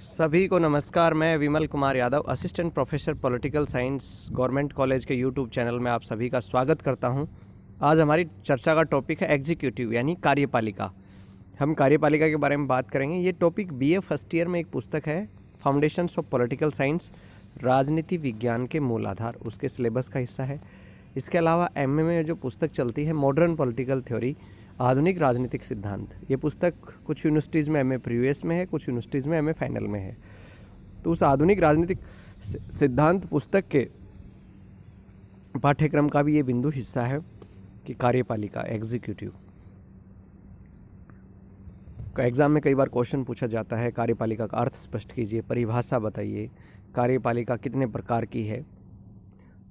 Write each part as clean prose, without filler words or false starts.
सभी को नमस्कार। मैं Vimal Kumar Yadav, assistant professor political science, government college के यूट्यूब चैनल में आप सभी का स्वागत करता हूं। आज हमारी चर्चा का टॉपिक है एग्जीक्यूटिव यानी कार्यपालिका। हम कार्यपालिका के बारे में बात करेंगे। ये टॉपिक बीए फर्स्ट ईयर में एक पुस्तक है, फाउंडेशंस ऑफ पॉलिटिकल साइंस, राजनीति विज्ञान के मूल आधार, उसके सिलेबस का हिस्सा है। इसके अलावा एमए में जो पुस्तक चलती है, मॉडर्न पॉलिटिकल थ्योरी, आधुनिक राजनीतिक सिद्धांत, ये पुस्तक कुछ यूनिवर्सिटीज़ में एमए प्रीवियस में है, कुछ यूनिवर्सिटीज़ में एमए फाइनल में है। तो उस आधुनिक राजनीतिक सिद्धांत पुस्तक के पाठ्यक्रम का भी ये बिंदु हिस्सा है कि कार्यपालिका एग्जीक्यूटिव का एग्ज़ाम में कई बार क्वेश्चन पूछा जाता है, कार्यपालिका का अर्थ स्पष्ट कीजिए, परिभाषा बताइए, कार्यपालिका कितने प्रकार की है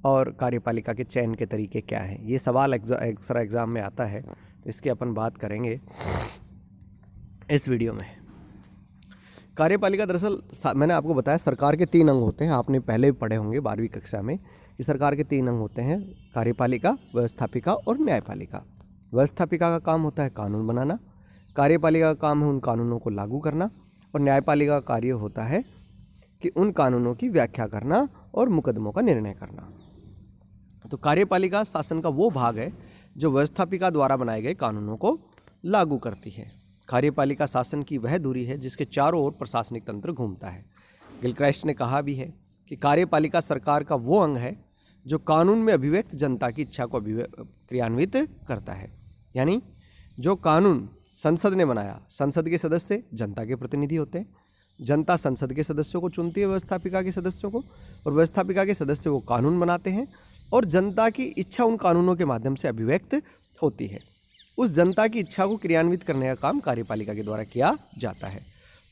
और कार्यपालिका के चयन के तरीके क्या हैं। ये सवाल अक्सर एग्ज़ाम में आता है, तो इसकी अपन बात करेंगे इस वीडियो में। कार्यपालिका दरअसल मैंने आपको बताया सरकार के 3 अंग होते हैं। आपने पहले भी पढ़े होंगे 12वीं कक्षा में कि सरकार के 3 अंग होते हैं, कार्यपालिका, व्यवस्थापिका और न्यायपालिका। व्यवस्थापिका का काम होता है कानून बनाना, कार्यपालिका का काम है उन कानूनों को लागू करना, और न्यायपालिका का कार्य होता है कि उन कानूनों की व्याख्या करना और मुकदमों का निर्णय करना। तो कार्यपालिका शासन का वो भाग है जो व्यवस्थापिका द्वारा बनाए गए कानूनों को लागू करती है। कार्यपालिका शासन की वह धुरी है जिसके चारों ओर प्रशासनिक तंत्र घूमता है। गिलक्राइस्ट ने कहा भी है कि कार्यपालिका सरकार का वो अंग है जो कानून में अभिव्यक्त जनता की इच्छा को क्रियान्वित करता है। यानी जो कानून संसद ने बनाया, संसद के सदस्य जनता के प्रतिनिधि होते हैं, जनता संसद के सदस्यों को चुनती है, व्यवस्थापिका के सदस्यों को, और व्यवस्थापिका के सदस्य वो कानून बनाते हैं और जनता की इच्छा उन कानूनों के माध्यम से अभिव्यक्त होती है। उस जनता की इच्छा को क्रियान्वित करने का काम कार्यपालिका के द्वारा किया जाता है।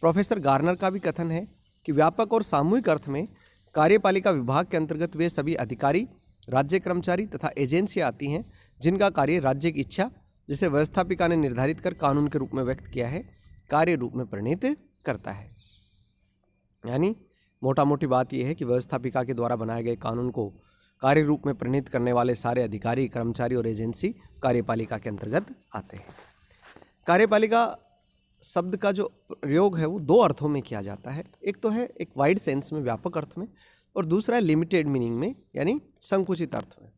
प्रोफेसर गार्नर का भी कथन है कि व्यापक और सामूहिक अर्थ में कार्यपालिका विभाग के अंतर्गत वे सभी अधिकारी, राज्य कर्मचारी तथा एजेंसियां आती हैं जिनका कार्य राज्य की इच्छा, जिसे व्यवस्थापिका ने निर्धारित कर कानून के रूप में व्यक्त किया है, कार्य रूप में परिणित करता है। यानी मोटा मोटी बात यह है कि व्यवस्थापिका के द्वारा बनाए गए कानून को कार्य रूप में परिणित करने वाले सारे अधिकारी, कर्मचारी और एजेंसी कार्यपालिका के अंतर्गत आते हैं। कार्यपालिका शब्द का जो प्रयोग है वो 2 अर्थों में किया जाता है। एक तो है एक वाइड सेंस में, व्यापक अर्थ में, और दूसरा है लिमिटेड मीनिंग में, यानी संकुचित अर्थ में।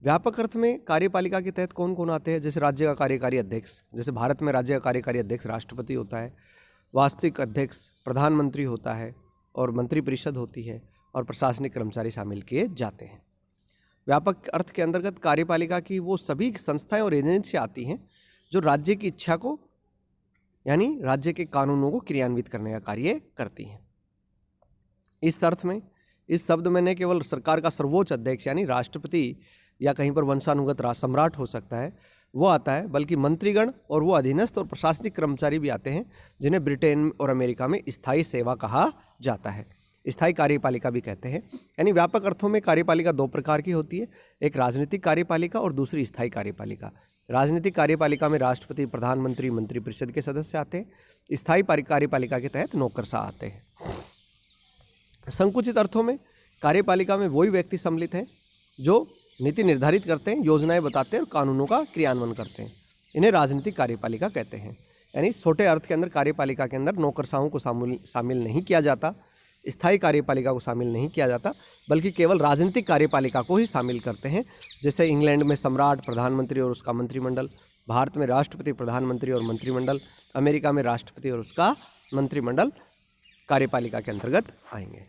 व्यापक अर्थ में कार्यपालिका के तहत कौन कौन आते हैं? जैसे राज्य का कार्यकारी अध्यक्ष, जैसे भारत में राज्य का कार्यकारी अध्यक्ष राष्ट्रपति होता है, वास्तविक अध्यक्ष प्रधानमंत्री होता है, और मंत्रिपरिषद होती है, और प्रशासनिक कर्मचारी शामिल किए जाते हैं। व्यापक अर्थ के अंतर्गत कार्यपालिका की वो सभी संस्थाएं और एजेंसियां आती हैं जो राज्य की इच्छा को, यानी राज्य के कानूनों को क्रियान्वित करने का कार्य करती हैं। इस अर्थ में, इस शब्द में न केवल सरकार का सर्वोच्च अध्यक्ष यानी राष्ट्रपति या कहीं पर वंशानुगत सम्राट हो सकता है, वो आता है, बल्कि मंत्रीगण और वो अधीनस्थ और प्रशासनिक कर्मचारी भी आते हैं जिन्हें ब्रिटेन और अमेरिका में स्थायी सेवा कहा जाता है, स्थायी कार्यपालिका भी कहते हैं। यानी व्यापक अर्थों में कार्यपालिका 2 प्रकार की होती है, एक राजनीतिक कार्यपालिका और दूसरी स्थायी कार्यपालिका। राजनीतिक कार्यपालिका में राष्ट्रपति, प्रधानमंत्री, मंत्रिपरिषद के सदस्य आते हैं। स्थायी कार्यपालिका के तहत नौकरशाह आते हैं। संकुचित अर्थों में कार्यपालिका में वही व्यक्ति सम्मिलित हैं जो नीति निर्धारित करते हैं, योजनाएं बताते हैं और कानूनों का क्रियान्वयन करते हैं। इन्हें राजनीतिक कार्यपालिका कहते हैं। यानी छोटे अर्थ के अंदर कार्यपालिका के अंदर नौकरशाहों को शामिल नहीं किया जाता, स्थायी कार्यपालिका को शामिल नहीं किया जाता, बल्कि केवल राजनीतिक कार्यपालिका को ही शामिल करते हैं। जैसे इंग्लैंड में सम्राट, प्रधानमंत्री और उसका मंत्रिमंडल, भारत में राष्ट्रपति, प्रधानमंत्री और मंत्रिमंडल, अमेरिका में राष्ट्रपति और उसका मंत्रिमंडल कार्यपालिका के अंतर्गत आएंगे।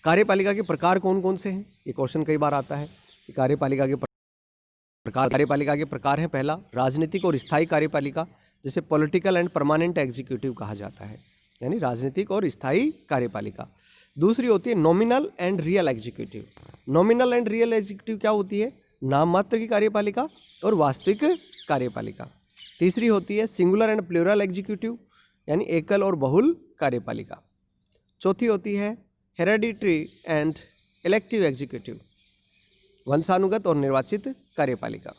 कार्यपालिका के प्रकार कौन कौन से हैं? ये क्वेश्चन कई बार आता है कि कार्यपालिका के प्रकार हैं। पहला, राजनीतिक और स्थायी कार्यपालिका, जिसे पॉलिटिकल एंड परमानेंट एग्जीक्यूटिव कहा जाता है, यानी राजनीतिक और स्थायी कार्यपालिका। दूसरी होती है nominal and real executive. Nominal and real executive क्या होती है? नाम मात्र की कार्यपालिका और वास्तविक कार्यपालिका। तीसरी होती है सिंगुलर एंड प्लूरल एग्जीक्यूटिव, यानी एकल और बहुल कार्यपालिका। चौथी होती है हेरेडिटरी एंड इलेक्टिव एग्जीक्यूटिव, वंशानुगत और निर्वाचित कार्यपालिका।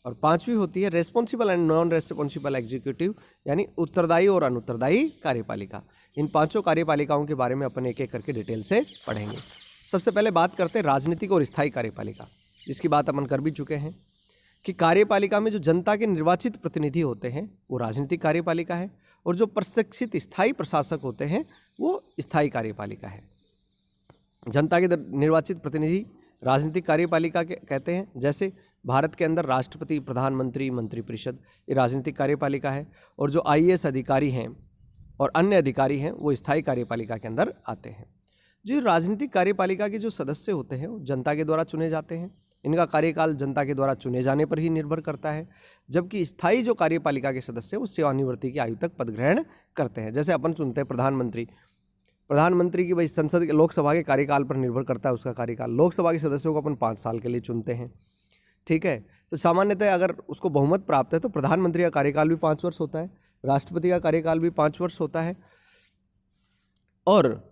और 5वीं होती है responsible and non responsible executive, यानी उत्तरदायी और अनुत्तरदायी कार्यपालिका। इन 5 कार्यपालिकाओं के बारे में अपन एक एक करके डिटेल से पढ़ेंगे। सबसे पहले बात करते हैं राजनीतिक और स्थायी कार्यपालिका, जिसकी बात अपन कर भी चुके हैं। कि कार्यपालिका में जो जनता के निर्वाचित प्रतिनिधि होते हैं वो राजनीतिक कार्यपालिका है, और जो प्रशिक्षित स्थायी प्रशासक होते हैं वो स्थायी कार्यपालिका है। जनता के निर्वाचित प्रतिनिधि राजनीतिक कार्यपालिका के कहते हैं। जैसे भारत के अंदर राष्ट्रपति, प्रधानमंत्री, मंत्रिपरिषद, ये राजनीतिक कार्यपालिका है, और जो IAS अधिकारी हैं और अन्य अधिकारी हैं वो स्थायी कार्यपालिका के अंदर आते हैं। जो राजनीतिक कार्यपालिका के जो सदस्य होते हैं वो जनता के द्वारा चुने जाते हैं। इनका कार्यकाल जनता के द्वारा चुने जाने पर ही निर्भर करता है, जबकि स्थायी जो कार्यपालिका के सदस्य वो सेवानिवृत्ति की आयु तक पद ग्रहण करते हैं। जैसे अपन चुनते हैं प्रधानमंत्री की भाई संसद के लोकसभा के कार्यकाल पर निर्भर करता है उसका कार्यकाल। लोकसभा के सदस्यों को अपन 5 साल के लिए चुनते हैं, ठीक है। तो सामान्यतः अगर उसको बहुमत प्राप्त है तो प्रधानमंत्री का कार्यकाल भी 5 वर्ष होता है, राष्ट्रपति का कार्यकाल भी 5 वर्ष होता है। और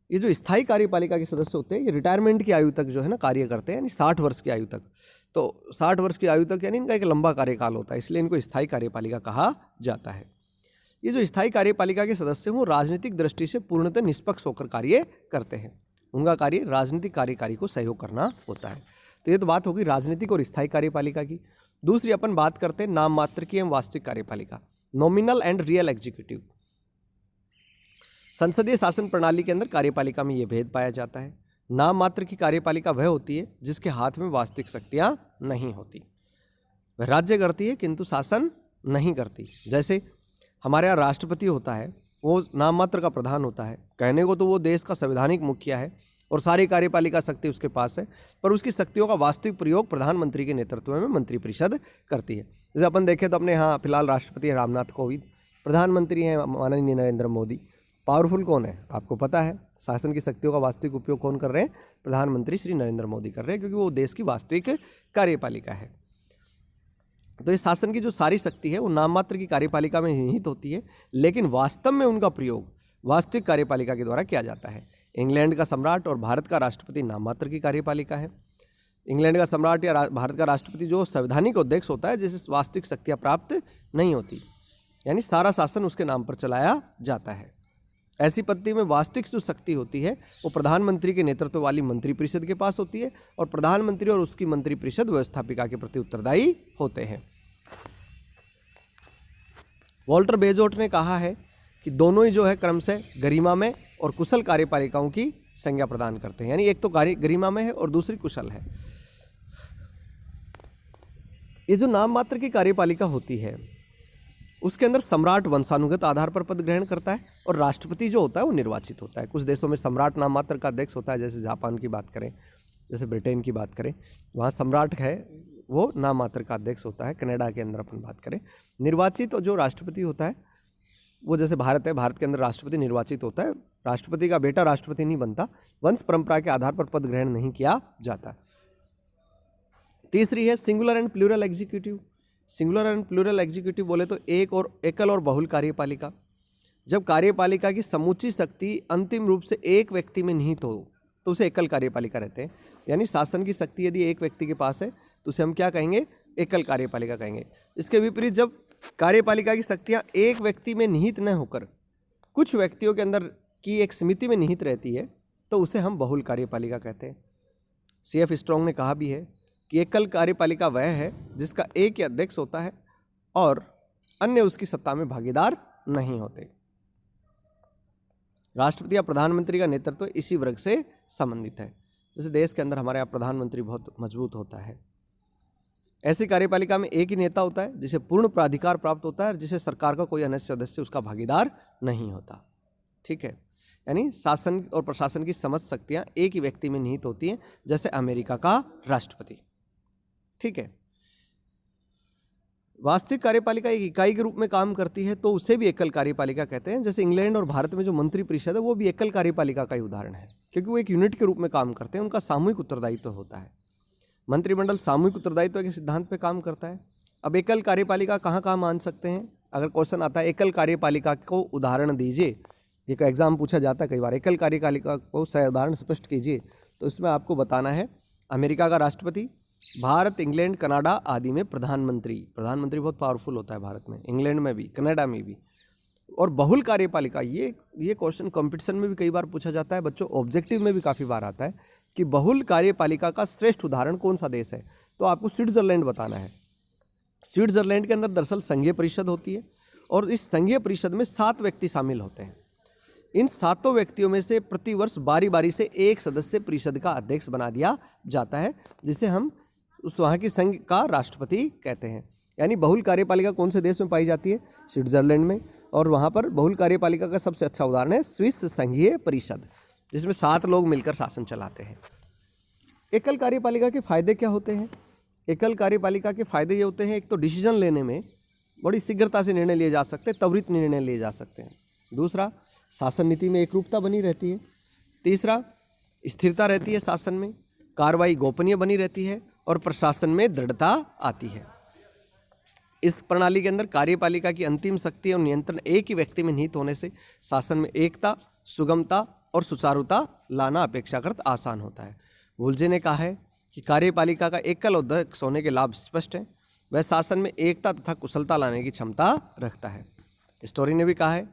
ये जो स्थायी कार्यपालिका के सदस्य होते हैं ये रिटायरमेंट की आयु तक जो है ना कार्य करते हैं, यानी 60 वर्ष की आयु तक। तो 60 वर्ष की आयु तक यानी इनका एक लंबा कार्यकाल होता है, इसलिए इनको स्थायी कार्यपालिका कहा जाता है। ये जो स्थायी कार्यपालिका के सदस्य हैं वो राजनीतिक दृष्टि से पूर्णतः निष्पक्ष होकर कार्य करते हैं। उनका कार्य राजनीतिक कार्यकारी को सहयोग करना होता है। तो ये तो बात होगी राजनीतिक और स्थायी कार्यपालिका की। दूसरी अपन बात करते हैं नाम मात्र की एवं वास्तविक कार्यपालिका, नॉमिनल एंड रियल एग्जीक्यूटिव। संसदीय शासन प्रणाली के अंदर कार्यपालिका में ये भेद पाया जाता है। नाम मात्र की कार्यपालिका वह होती है जिसके हाथ में वास्तविक शक्तियाँ नहीं होती, वह राज्य करती है किंतु शासन नहीं करती। जैसे हमारे यहाँ राष्ट्रपति होता है, वो नाम मात्र का प्रधान होता है, कहने को तो वो देश का संवैधानिक मुखिया है और सारी कार्यपालिका शक्ति उसके पास है, पर उसकी शक्तियों का वास्तविक प्रयोग प्रधानमंत्री के नेतृत्व में मंत्रिपरिषद करती है। जैसे अपन देखें तो अपने यहाँ फिलहाल राष्ट्रपति हैं रामनाथ कोविंद, प्रधानमंत्री हैं माननीय नरेंद्र मोदी। पावरफुल कौन है आपको पता है, शासन की शक्तियों का वास्तविक उपयोग कौन कर रहे हैं, प्रधानमंत्री श्री नरेंद्र मोदी कर रहे हैं, क्योंकि वो देश की वास्तविक कार्यपालिका है। तो इस शासन की जो सारी शक्ति है वो नाम मात्र की कार्यपालिका में निहित होती है, लेकिन वास्तव में उनका प्रयोग वास्तविक कार्यपालिका के द्वारा किया जाता है। इंग्लैंड का सम्राट और भारत का राष्ट्रपति नाम मात्र की कार्यपालिका है। इंग्लैंड का सम्राट या भारत का राष्ट्रपति जो संवैधानिक उद्देश्य होता है जिसे वास्तविक शक्तियाँ प्राप्त नहीं होती, यानी सारा शासन उसके नाम पर चलाया जाता है। ऐसी पद्धति में वास्तविक जो शक्ति होती है वो प्रधानमंत्री के नेतृत्व वाली मंत्रिपरिषद के पास होती है, और प्रधानमंत्री और उसकी मंत्रिपरिषद व्यवस्थापिका के प्रति उत्तरदायी होते हैं। वॉल्टर बेजोट ने कहा है कि दोनों ही जो है क्रमशः गरिमामय और कुशल कार्यपालिकाओं की संज्ञा प्रदान करते हैं, यानी एक तो गरिमामय है और दूसरी कुशल है। ये जो नाम मात्र की कार्यपालिका होती है उसके अंदर सम्राट वंशानुगत आधार पर पद ग्रहण करता है, और राष्ट्रपति जो होता है वो निर्वाचित होता है। कुछ देशों में सम्राट नाम मात्र का अध्यक्ष होता है, जैसे जापान की बात करें, जैसे ब्रिटेन की बात करें, वहाँ सम्राट है वो नाम मात्र का अध्यक्ष होता है। कनाडा के अंदर अपन बात करें निर्वाचित जो राष्ट्रपति होता है वो जैसे भारत है, भारत के अंदर राष्ट्रपति निर्वाचित होता है, राष्ट्रपति का बेटा राष्ट्रपति नहीं बनता, वंश परंपरा के आधार पर पद ग्रहण नहीं किया जाता। तीसरी है singular and plural executive. Singular and plural executive बोले तो एकल और बहुल कार्यपालिका। जब कार्यपालिका की समूची शक्ति अंतिम रूप से एक व्यक्ति में निहित हो तो उसे एकल कार्यपालिका रहते हैं। यानी शासन की शक्ति यदि एक व्यक्ति के पास है तो उसे हम क्या कहेंगे, एकल कार्यपालिका कहेंगे। इसके विपरीत जब कार्यपालिका की शक्तियाँ एक व्यक्ति में निहित न होकर कुछ व्यक्तियों के अंदर की एक समिति में निहित रहती है तो उसे हम बहुल कार्यपालिका कहते हैं। CF स्ट्रॉन्ग ने कहा भी है कि एकल कार्यपालिका वह है जिसका एक ही अध्यक्ष होता है और अन्य उसकी सत्ता में भागीदार नहीं होते। राष्ट्रपति या प्रधानमंत्री का नेतृत्व इसी वर्ग से संबंधित है। जैसे देश के अंदर हमारे यहाँ प्रधानमंत्री बहुत मजबूत होता है, ऐसी कार्यपालिका में एक ही नेता होता है जिसे पूर्ण प्राधिकार प्राप्त होता है और जिसे सरकार का कोई अन्य सदस्य उसका भागीदार नहीं होता। ठीक है, यानी शासन और प्रशासन की समस्त शक्तियाँ एक ही व्यक्ति में निहित होती हैं, जैसे अमेरिका का राष्ट्रपति। ठीक है, वास्तविक कार्यपालिका एक इकाई के रूप में काम करती है तो उसे भी एकल कार्यपालिका कहते हैं। जैसे इंग्लैंड और भारत में जो मंत्रिपरिषद है वो भी एकल कार्यपालिका का ही उदाहरण है, क्योंकि वो एक यूनिट के रूप में काम करते हैं, उनका सामूहिक उत्तरदायित्व होता है। मंत्रिमंडल सामूहिक उत्तरदायित्व के सिद्धांत पे काम करता है। अब एकल कार्यपालिका कहाँ कहाँ मान सकते हैं, अगर क्वेश्चन आता है एकल कार्यपालिका को उदाहरण दीजिए, एक एग्जाम पूछा जाता है कई बार, एकल कार्यपालिका को सही उदाहरण स्पष्ट कीजिए, तो इसमें आपको बताना है अमेरिका का राष्ट्रपति, भारत, इंग्लैंड, कनाडा आदि में प्रधानमंत्री बहुत पावरफुल होता है भारत में, इंग्लैंड में भी, कनाडा में भी। और बहुल कार्यपालिका, ये क्वेश्चन कंपटीशन में भी कई बार पूछा जाता है बच्चों, ऑब्जेक्टिव में भी काफ़ी बार आता है कि बहुल कार्यपालिका का श्रेष्ठ उदाहरण कौन सा देश है। तो तो आपको स्विट्ज़रलैंड बताना है। स्विट्ज़रलैंड के अंदर दरअसल संघीय परिषद होती है और इस संघीय परिषद में 7 व्यक्ति शामिल होते हैं। इन 7 व्यक्तियों में से प्रतिवर्ष बारी बारी से एक सदस्य परिषद का अध्यक्ष बना दिया जाता है, जिसे हम उस वहाँ की संघ का राष्ट्रपति कहते हैं। यानी बहुल कार्यपालिका कौन से देश में पाई जाती है? स्विट्ज़रलैंड में। और वहाँ पर बहुल कार्यपालिका का सबसे अच्छा उदाहरण है स्विस संघीय परिषद, जिसमें 7 लोग मिलकर शासन चलाते हैं। एकल कार्यपालिका के फायदे क्या होते हैं? एकल कार्यपालिका के फायदे ये होते हैं, एक तो डिसीजन लेने में बड़ी शीघ्रता से निर्णय लिए जा सकते हैं, त्वरित निर्णय लिए जा सकते हैं। दूसरा, शासन नीति में एकरूपता बनी रहती है। तीसरा, स्थिरता रहती है शासन में। कार्रवाई गोपनीय बनी रहती है और प्रशासन में दृढ़ता आती है। इस प्रणाली के अंदर कार्यपालिका की अंतिम शक्ति और नियंत्रण एक ही व्यक्ति में निहित होने से शासन में एकता, सुगमता और सुचारुता लाना अपेक्षाकृत आसान होता है। वुल्जे ने कहा है कि कार्यपालिका का एकल अध्यक्ष होने के लाभ स्पष्ट हैं। वह शासन में एकता तथा कुशलता लाने की क्षमता रखता है। स्टोरी ने भी कहा है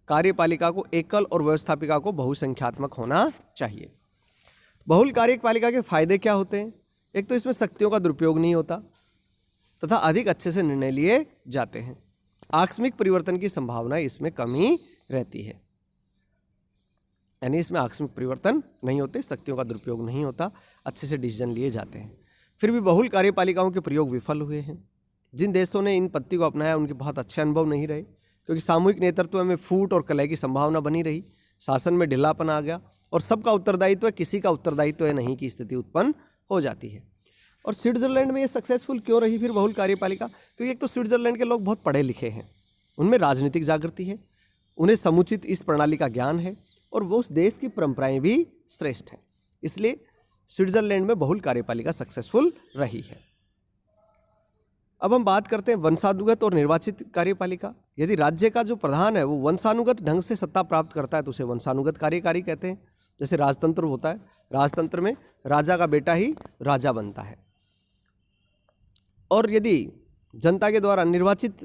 कार्यपालिका को एकल और व्यवस्थापिका को बहुसंख्यात्मक होना चाहिए। बहुल कार्यपालिका के फायदे क्या होते हैं? एक तो इसमें शक्तियों का दुरुपयोग नहीं होता तथा अधिक अच्छे से निर्णय लिए जाते हैं। आकस्मिक परिवर्तन की संभावना इसमें कमी रहती है, यानी इसमें आकस्मिक परिवर्तन नहीं होते, शक्तियों का दुरुपयोग नहीं होता, अच्छे से डिसीजन लिए जाते हैं। फिर भी बहुल कार्यपालिकाओं के प्रयोग विफल हुए हैं। जिन देशों ने इन पद्धति को अपनाया उनके बहुत अच्छे अनुभव नहीं रहे, क्योंकि सामूहिक नेतृत्व में फूट और कलह की संभावना बनी रही, शासन में ढिलापन आ गया और सबका उत्तरदायित्व है, किसी का उत्तरदायित्व है नहीं की स्थिति उत्पन्न हो जाती है। और स्विट्ज़रलैंड में ये सक्सेसफुल क्यों रही फिर बहुल कार्यपालिका? क्योंकि एक तो स्विट्ज़रलैंड के लोग बहुत पढ़े लिखे हैं, उनमें राजनीतिक जागृति है, उन्हें समुचित इस प्रणाली का ज्ञान है और वो उस देश की परंपराएं भी श्रेष्ठ हैं, इसलिए स्विट्ज़रलैंड में बहुल कार्यपालिका सक्सेसफुल रही है। अब हम बात करते हैं वंशानुगत और निर्वाचित कार्यपालिका। यदि राज्य का जो प्रधान है वो वंशानुगत ढंग से सत्ता प्राप्त करता है तो उसे वंशानुगत कार्यकारी कहते हैं। जैसे राजतंत्र होता है, राजतंत्र में राजा का बेटा ही राजा बनता है। और यदि जनता के द्वारा निर्वाचित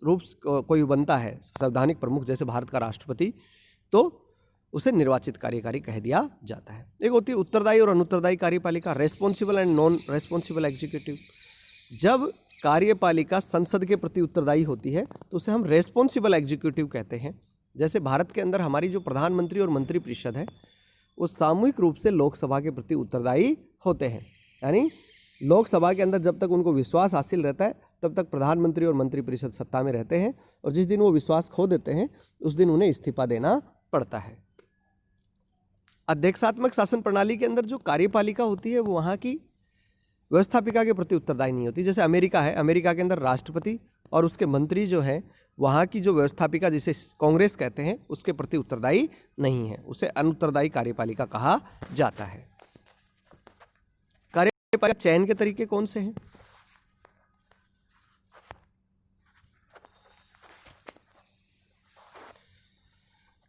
रूप कोई बनता है संवैधानिक प्रमुख, जैसे भारत का राष्ट्रपति, तो उसे निर्वाचित कार्यकारी कह दिया जाता है। एक होती है उत्तरदायी और अनुत्तरदायी कार्यपालिका, responsible and non responsible executive. जब कार्यपालिका संसद के प्रति उत्तरदायी होती है तो उसे हम रेस्पॉन्सिबल एग्जीक्यूटिव कहते हैं। जैसे भारत के अंदर हमारी जो प्रधानमंत्री और मंत्री परिषद है वो सामूहिक रूप से लोकसभा के प्रति उत्तरदायी होते हैं, यानी लोकसभा के अंदर जब तक उनको विश्वास हासिल रहता है तब तक प्रधानमंत्री और मंत्रिपरिषद सत्ता में रहते हैं, और जिस दिन वो विश्वास खो देते हैं उस दिन उन्हें इस्तीफा देना पड़ता है। अध्यक्षात्मक शासन प्रणाली के अंदर जो कार्यपालिका होती है वो वहाँ की व्यवस्थापिका के प्रति उत्तरदायी नहीं होती। जैसे अमेरिका है, अमेरिका के अंदर राष्ट्रपति और उसके मंत्री जो है वहाँ की जो व्यवस्थापिका जिसे कांग्रेस कहते हैं उसके प्रति उत्तरदायी नहीं है, उसे अनुत्तरदायी कार्यपालिका कहा जाता है। कार्यपालिका चयन के तरीके कौन से हैं?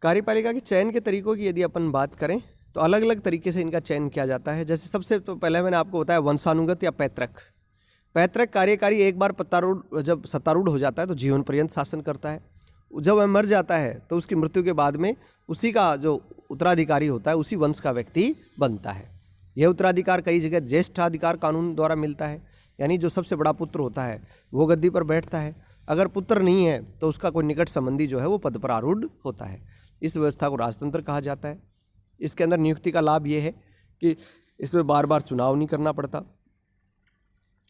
कार्यपालिका के चयन के तरीकों की यदि अपन बात करें तो अलग अलग तरीके से इनका चयन किया जाता है। जैसे सबसे तो पहले मैंने आपको बताया वंशानुगत या पैतृक। पैतृक कार्यकारी एक बार जब सत्तारूढ़ हो जाता है तो जीवन पर्यंत शासन करता है। जब वह मर जाता है तो उसकी मृत्यु के बाद में उसी का जो उत्तराधिकारी होता है उसी वंश का व्यक्ति बनता है। यह उत्तराधिकार कई जगह ज्येष्ठाधिकार कानून द्वारा मिलता है, यानी जो सबसे बड़ा पुत्र होता है वो गद्दी पर बैठता है। अगर पुत्र नहीं है तो उसका कोई निकट संबंधी जो है वो पद पर आरूढ़ होता है। इस व्यवस्था को राजतंत्र कहा जाता है। इसके अंदर नियुक्ति का लाभ ये है कि इसमें बार बार चुनाव नहीं करना पड़ता।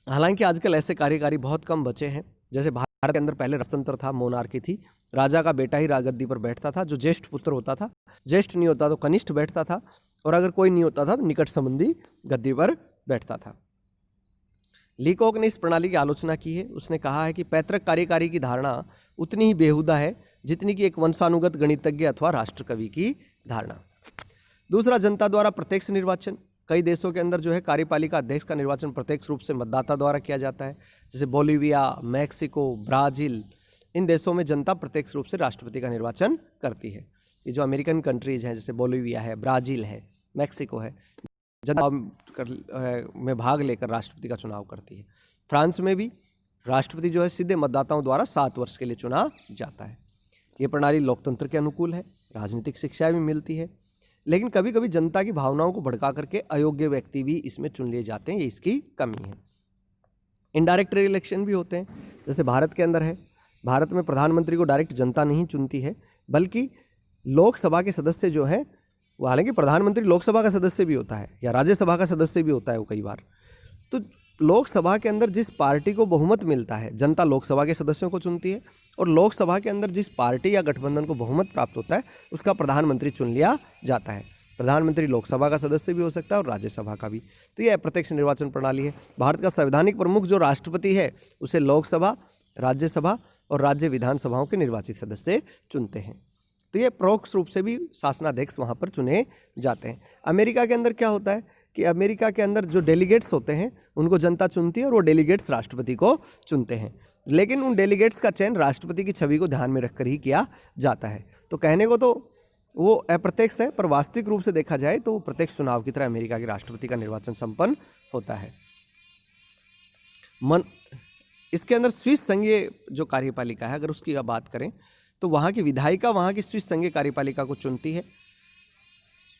हालांकि आजकल ऐसे कार्यकारी बहुत कम बचे हैं। जैसे भारत के अंदर पहले राजतंत्र था, मोनार्की थी, राजा का बेटा ही राजगद्दी पर बैठता था, जो ज्येष्ठ पुत्र होता था, ज्येष्ठ नहीं होता तो कनिष्ठ बैठता था, और अगर कोई नहीं होता था तो निकट संबंधी गद्दी पर बैठता था। लीकॉक ने इस प्रणाली की आलोचना की है। उसने कहा है कि पैतृक कार्यकारी की धारणा उतनी ही बेहुदा है जितनी कि एक वंशानुगत गणितज्ञ अथवा राष्ट्रकवि की धारणा। दूसरा, जनता द्वारा प्रत्यक्ष निर्वाचन। कई देशों के अंदर जो है कार्यपालिका अध्यक्ष का निर्वाचन प्रत्यक्ष रूप से मतदाता द्वारा किया जाता है। जैसे बोलीविया, मैक्सिको, ब्राज़ील, इन देशों में जनता प्रत्यक्ष रूप से राष्ट्रपति का निर्वाचन करती है। ये जो अमेरिकन कंट्रीज़ हैं जैसे बोलीविया है, ब्राज़ील है, मैक्सिको है, जनता में भाग लेकर राष्ट्रपति का चुनाव करती है। फ्रांस में भी राष्ट्रपति जो है सीधे मतदाताओं द्वारा 7 वर्ष के लिए चुना जाता है। ये प्रणाली लोकतंत्र के अनुकूल है, राजनीतिक शिक्षा भी मिलती है, लेकिन कभी कभी जनता की भावनाओं को भड़का करके अयोग्य व्यक्ति भी इसमें चुन लिए जाते हैं, ये इसकी कमी है। इनडायरेक्ट इलेक्शन भी होते हैं, जैसे भारत के अंदर है। भारत में प्रधानमंत्री को डायरेक्ट जनता नहीं चुनती है, बल्कि लोकसभा के सदस्य जो है वो, हालांकि प्रधानमंत्री लोकसभा का सदस्य भी होता है या राज्यसभा का सदस्य भी होता है वो कई बार। तो लोकसभा के अंदर जिस पार्टी को बहुमत मिलता है, जनता लोकसभा के सदस्यों को चुनती है, और लोकसभा के अंदर जिस पार्टी या गठबंधन को बहुमत प्राप्त होता है उसका प्रधानमंत्री चुन लिया जाता है। प्रधानमंत्री लोकसभा का सदस्य भी हो सकता है और राज्यसभा का भी। तो यह अप्रत्यक्ष निर्वाचन प्रणाली है। भारत का संवैधानिक प्रमुख जो राष्ट्रपति है उसे लोकसभा, राज्यसभा और राज्य विधानसभाओं के निर्वाचित सदस्य चुनते हैं। तो ये परोक्ष रूप से भी शासनाध्यक्ष वहाँ पर चुने जाते हैं। अमेरिका के अंदर क्या होता है कि अमेरिका के अंदर जो डेलीगेट्स होते हैं उनको जनता चुनती है और वो डेलीगेट्स राष्ट्रपति को चुनते हैं, लेकिन उन डेलीगेट्स का चयन राष्ट्रपति की छवि को ध्यान में रखकर ही किया जाता है। तो कहने को तो वो अप्रत्यक्ष है, पर वास्तविक रूप से देखा जाए तो प्रत्यक्ष चुनाव की तरह अमेरिका के राष्ट्रपति का निर्वाचन संपन्न होता है। इसके अंदर स्विस संघीय जो कार्यपालिका है, अगर उसकी बात करें तो वहाँ की विधायिका वहाँ की स्विस संघीय कार्यपालिका को चुनती है।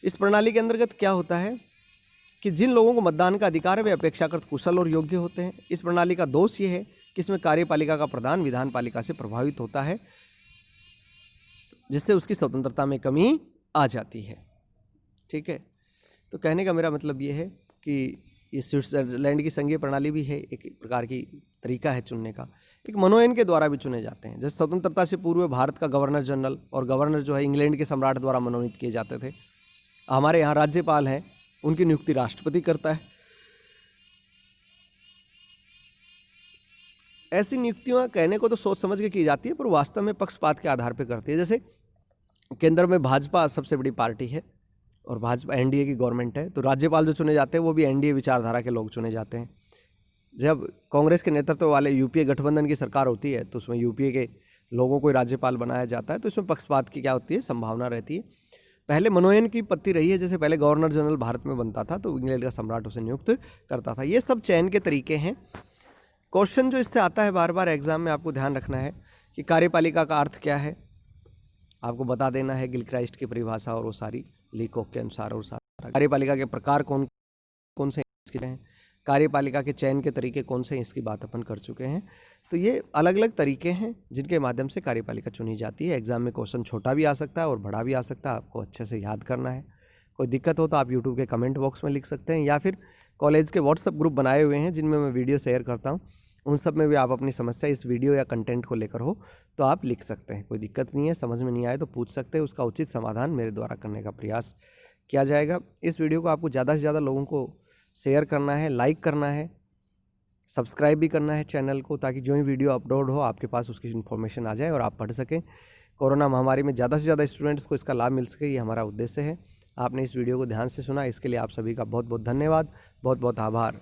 इस प्रणाली के अंतर्गत क्या होता है कि जिन लोगों को मतदान का अधिकार है वे अपेक्षाकृत कुशल और योग्य होते हैं। इस प्रणाली का दोष ये है कि इसमें कार्यपालिका का प्रधान विधान पालिका से प्रभावित होता है, जिससे उसकी स्वतंत्रता में कमी आ जाती है। ठीक है, तो कहने का मेरा मतलब ये है कि ये स्विट्जरलैंड की संघीय प्रणाली भी है, एक प्रकार की तरीका है चुनने का। एक मनोनयन के द्वारा भी चुने जाते हैं। जैसे स्वतंत्रता से पूर्व भारत का गवर्नर जनरल और गवर्नर जो है इंग्लैंड के सम्राट द्वारा मनोनीत किए जाते थे। हमारे यहाँ राज्यपाल हैं, उनकी नियुक्ति राष्ट्रपति करता है। ऐसी नियुक्तियाँ कहने को तो सोच समझ के की जाती है, पर वास्तव में पक्षपात के आधार पर करती है। जैसे केंद्र में भाजपा सबसे बड़ी पार्टी है और भाजपा एनडीए की गवर्नमेंट है, तो राज्यपाल जो चुने जाते हैं वो भी एनडीए विचारधारा के लोग चुने जाते हैं। जब कांग्रेस के नेतृत्व वाले यूपीए गठबंधन की सरकार होती है तो उसमें यूपीए के लोगों को राज्यपाल बनाया जाता है। तो इसमें पक्षपात की क्या होती है, संभावना रहती है। पहले मनोनयन की पत्ती रही है, जैसे पहले गवर्नर जनरल भारत में बनता था तो इंग्लैंड का सम्राट उसे नियुक्त करता था। ये सब चयन के तरीके हैं। क्वेश्चन जो इससे आता है बार बार एग्जाम में, आपको ध्यान रखना है कि कार्यपालिका का अर्थ क्या है, आपको बता देना है गिलक्राइस्ट की परिभाषा और वो सारी लीकोक के अनुसार। और सारा कार्यपालिका के प्रकार कौन कौन से हैं, कार्यपालिका के चयन के तरीके कौन से हैं, इसकी बात अपन कर चुके हैं। तो ये अलग अलग तरीके हैं जिनके माध्यम से कार्यपालिका चुनी जाती है। एग्जाम में क्वेश्चन छोटा भी आ सकता है और बड़ा भी आ सकता है, आपको अच्छे से याद करना है। कोई दिक्कत हो तो आप यूट्यूब के कमेंट बॉक्स में लिख सकते हैं, या फिर कॉलेज के व्हाट्सएप ग्रुप बनाए हुए हैं जिनमें मैं वीडियो शेयर करता हूँ, उन सब में भी आप अपनी समस्या इस वीडियो या कंटेंट को लेकर हो तो आप लिख सकते हैं। कोई दिक्कत नहीं है, समझ में नहीं आए तो पूछ सकते हैं, उसका उचित समाधान मेरे द्वारा करने का प्रयास किया जाएगा। इस वीडियो को आपको ज़्यादा से ज़्यादा लोगों को शेयर करना है, लाइक करना है, सब्सक्राइब भी करना है चैनल को, ताकि जो ही वीडियो अपलोड हो आपके पास उसकी इन्फॉर्मेशन आ जाए और आप पढ़ सकें। कोरोना महामारी में ज़्यादा से ज़्यादा स्टूडेंट्स को इसका लाभ मिल सके, ये हमारा उद्देश्य है। आपने इस वीडियो को ध्यान से सुना, इसके लिए आप सभी का बहुत बहुत धन्यवाद, बहुत बहुत आभार।